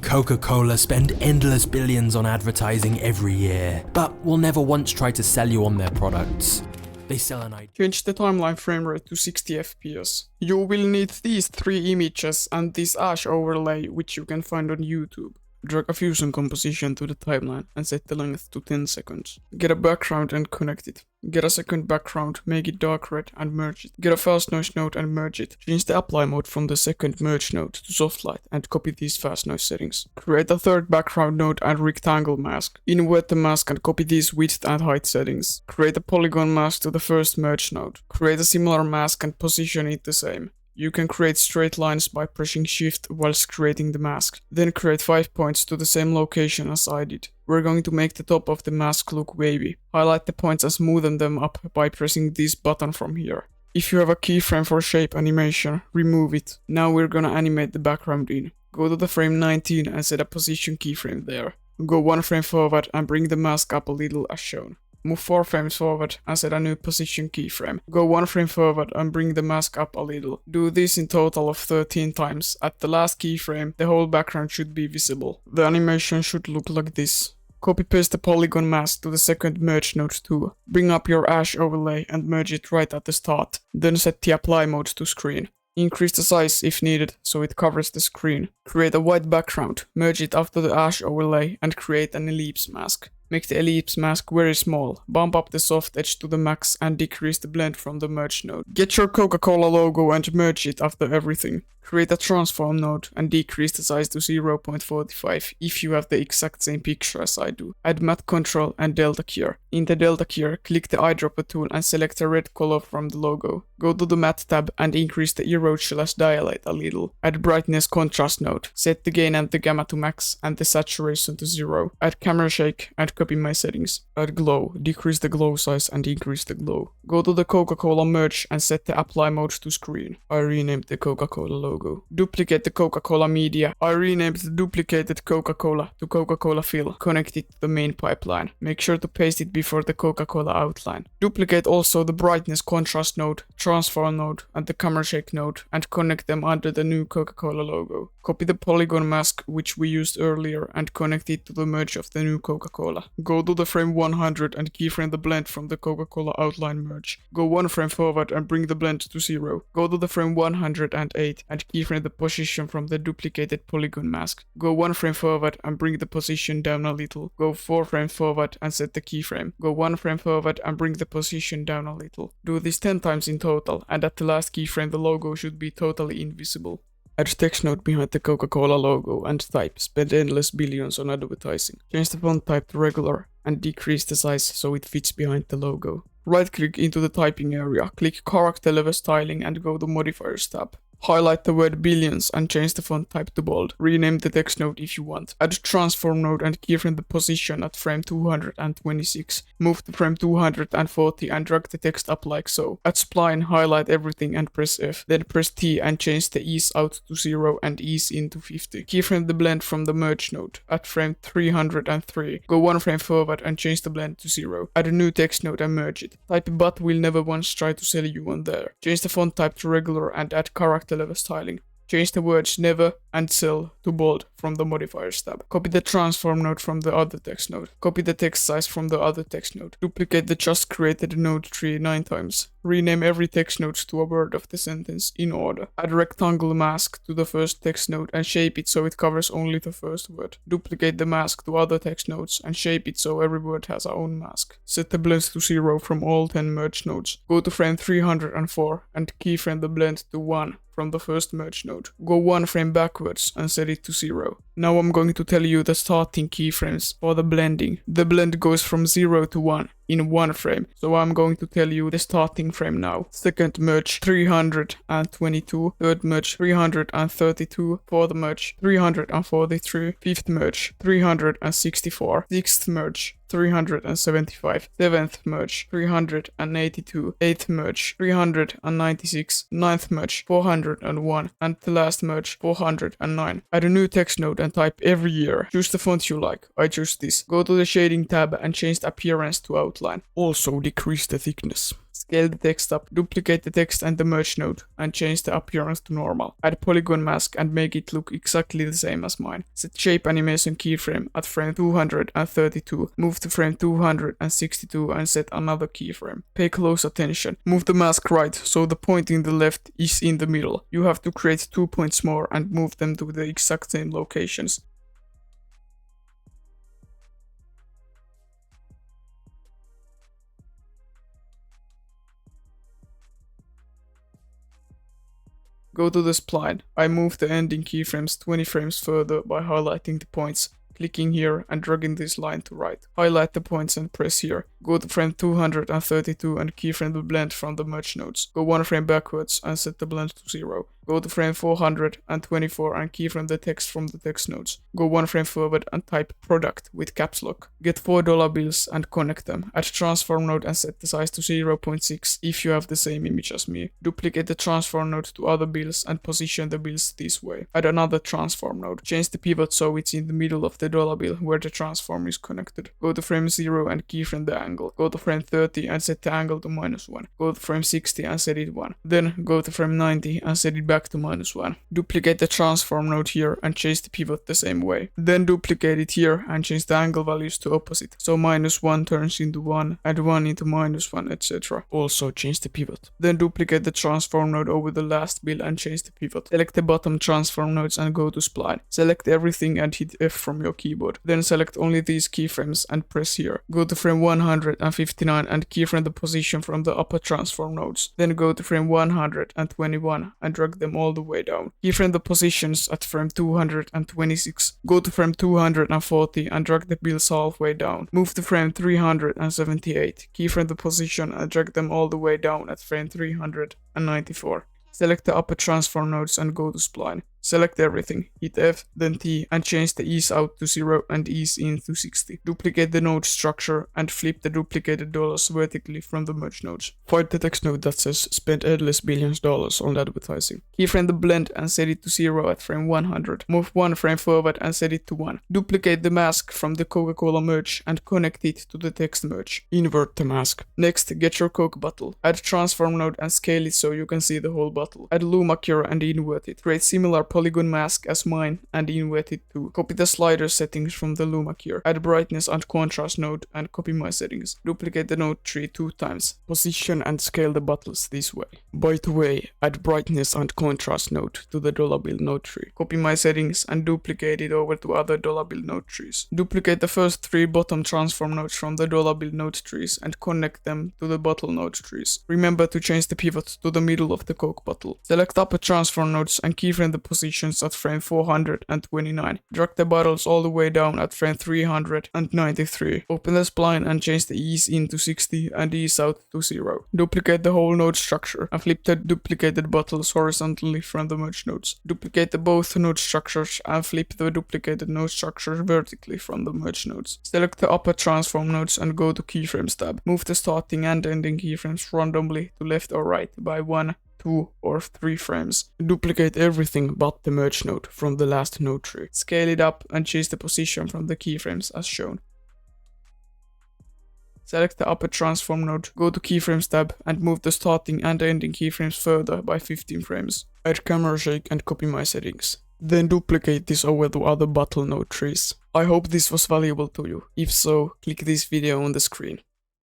Coca-Cola spend endless billions on advertising every year, but will never once try to sell you on their products. They sell an idea. Change the timeline frame rate to 60 FPS. You will need these 3 images and this ash overlay, which you can find on YouTube. Drag a fusion composition to the timeline and set the length to 10 seconds. Get a background and connect it. Get a second background, make it dark red and merge it. Get a fast noise node and merge it. Change the apply mode from the second merge node to soft light and copy these fast noise settings. Create a third background node and rectangle mask. Invert the mask and copy these width and height settings. Create a polygon mask to the first merge node. Create a similar mask and position it the same. You can create straight lines by pressing shift whilst creating the mask. Then create 5 points to the same location as I did. We're going to make the top of the mask look wavy. Highlight the points and smoothen them up by pressing this button from here. If you have a keyframe for shape animation, remove it. Now we're gonna animate the background in. Go to the frame 19 and set a position keyframe there. Go 1 frame forward and bring the mask up a little as shown. Move 4 frames forward and set a new position keyframe. Go 1 frame forward and bring the mask up a little. Do this in total of 13 times. At the last keyframe, the whole background should be visible. The animation should look like this. Copy paste the polygon mask to the second merge node too. Bring up your ash overlay and merge it right at the start. Then set the apply mode to screen. Increase the size if needed so it covers the screen. Create a white background, merge it after the ash overlay and create an ellipse mask. Make the ellipse mask very small, bump up the soft edge to the max and decrease the blend from the merge node. Get your Coca-Cola logo and merge it after everything. Create a transform node and decrease the size to 0.45 if you have the exact same picture as I do. Add matte control and delta keyer. In the delta keyer, click the eyedropper tool and select a red color from the logo. Go to the matte tab and increase the erode/dilate a little. Add brightness contrast node. Set the gain and the gamma to max and the saturation to 0. Add camera shake and copy my settings. Add glow. Decrease the glow size and increase the glow. Go to the Coca-Cola merge and set the apply mode to screen. I renamed the Coca-Cola logo. Duplicate the Coca-Cola media. I renamed the duplicated Coca-Cola to Coca-Cola fill. Connect it to the main pipeline. Make sure to paste it before the Coca-Cola outline. Duplicate also the brightness contrast node, transform node and the camera shake node and connect them under the new Coca-Cola logo. Copy the polygon mask which we used earlier and connect it to the merge of the new Coca-Cola. Go to the frame 100 and keyframe the blend from the Coca-Cola outline merge. Go 1 frame forward and bring the blend to 0. Go to the frame 108 and keyframe the position from the duplicated polygon mask. Go 1 frame forward and bring the position down a little. Go 4 frames forward and set the keyframe. Go 1 frame forward and bring the position down a little. Do this 10 times in total and at the last keyframe the logo should be totally invisible. Add text node behind the Coca-Cola logo and type spend endless billions on advertising. Change the font type to regular and decrease the size so it fits behind the logo. Right click into the typing area, click character level styling and go to modifiers tab. Highlight the word billions and change the font type to bold. Rename the text node if you want. Add transform node and keyframe the position at frame 226. Move to frame 240 and drag the text up like so. Add spline, highlight everything and press F. Then press T and change the ease out to 0 and ease in to 50. Keyframe the blend from the merge node at frame 303. Go 1 frame forward and change the blend to 0. Add a new text node and merge it. Type but will never once try to sell you on there. Change the font type to regular and add character level styling. Change the words never and sell to bold from the modifiers tab. Copy the transform node from the other text node. Copy the text size from the other text node. Duplicate the just created node tree 9 times. Rename every text node to a word of the sentence in order. Add rectangle mask to the first text node and shape it so it covers only the first word. Duplicate the mask to other text nodes and shape it so every word has a own mask. Set the blends to 0 from all 10 merge nodes. Go to frame 304 and keyframe the blend to 1 from the first merge node. Go 1 frame backwards and set it to 0. Now I'm going to tell you the starting keyframes for the blending. The blend goes from 0 to 1 in 1 frame, so I'm going to tell you the starting frame now. Second merge 322, third merge 332, fourth merge 343, fifth merge 364, sixth merge 375, 7th merge 382, 8th merge 396, 9th merge 401, and the last merge 409. Add a new text node and type every year. Choose the font you like. I choose this. Go to the shading tab and change the appearance to outline. outline. Also decrease the thickness. Scale the text up, duplicate the text and the merge node, and change the appearance to normal. Add polygon mask and make it look exactly the same as mine. Set shape animation keyframe at frame 232. Move to frame 262 and set another keyframe. Pay close attention. Move the mask right so the point in the left is in the middle. You have to create 2 points more and move them to the exact same locations. Go to the spline. I move the ending keyframes 20 frames further by highlighting the points, clicking here and dragging this line to right. Highlight the points and press here. Go to frame 232 and keyframe the blend from the merge nodes. Go 1 frame backwards and set the blend to 0. Go to frame 424 and keyframe the text from the text nodes. Go 1 frame forward and type product with caps lock. Get 4 dollar bills and connect them. Add transform node and set the size to 0.6 if you have the same image as me. Duplicate the transform node to other bills and position the bills this way. Add another transform node. Change the pivot so it's in the middle of the dollar bill where the transform is connected. Go to frame 0 and keyframe the angle. Go to frame 30 and set the angle to -1. Go to frame 60 and set it 1. Then go to frame 90 and set it back to -1. Duplicate the transform node here and change the pivot the same way. Then duplicate it here and change the angle values to opposite. So -1 turns into 1 and 1 into -1, etc. Also change the pivot. Then duplicate the transform node over the last bill and change the pivot. Select the bottom transform nodes and go to spline. Select everything and hit F from your keyboard. Then select only these keyframes and press here. Go to frame 159 and keyframe the position from the upper transform nodes. Then go to frame 121 and drag them all the way down. Keyframe the positions at frame 226. Go to frame 240 and drag the bills halfway down. Move to frame 378. Keyframe the position and drag them all the way down at frame 394. Select the upper transform nodes and go to spline. Select everything, hit F, then T, and change the ease out to 0 and ease in to 60. Duplicate the node structure and flip the duplicated dollars vertically from the merge nodes. Find the text node that says spend endless billions dollars on advertising. Keyframe the blend and set it to 0 at frame 100. Move 1 frame forward and set it to 1. Duplicate the mask from the Coca-Cola merge and connect it to the text merge. Invert the mask. Next, get your Coke bottle. Add transform node and scale it so you can see the whole bottle. Add luma cure and invert it. Create similar polygon mask as mine and invert it too. Copy the slider settings from the luma cure. Add brightness and contrast node and copy my settings. Duplicate the node tree 2 times. Position and scale the bottles this way. By the way, add brightness and contrast node to the dollar bill node tree. Copy my settings and duplicate it over to other dollar bill node trees. Duplicate the first 3 bottom transform nodes from the dollar bill node trees and connect them to the bottle node trees. Remember to change the pivot to the middle of the Coke bottle. Select upper transform nodes and keyframe the positions at frame 429. Drag the bottles all the way down at frame 393. Open the spline and change the ease in to 60 and ease out to 0. Duplicate the whole node structure and flip the duplicated bottles horizontally from the merge nodes. Duplicate the both node structures and flip the duplicated node structures vertically from the merge nodes. Select the upper transform nodes and go to keyframes tab. Move the starting and ending keyframes randomly to left or right by 1, 2 or 3 frames. Duplicate everything but the merge node from the last node tree. Scale it up and change the position from the keyframes as shown. Select the upper transform node, go to keyframes tab and move the starting and ending keyframes further by 15 frames. Add camera shake and copy my settings. Then duplicate this over to other bottle node trees. I hope this was valuable to you. If so, click this video on the screen.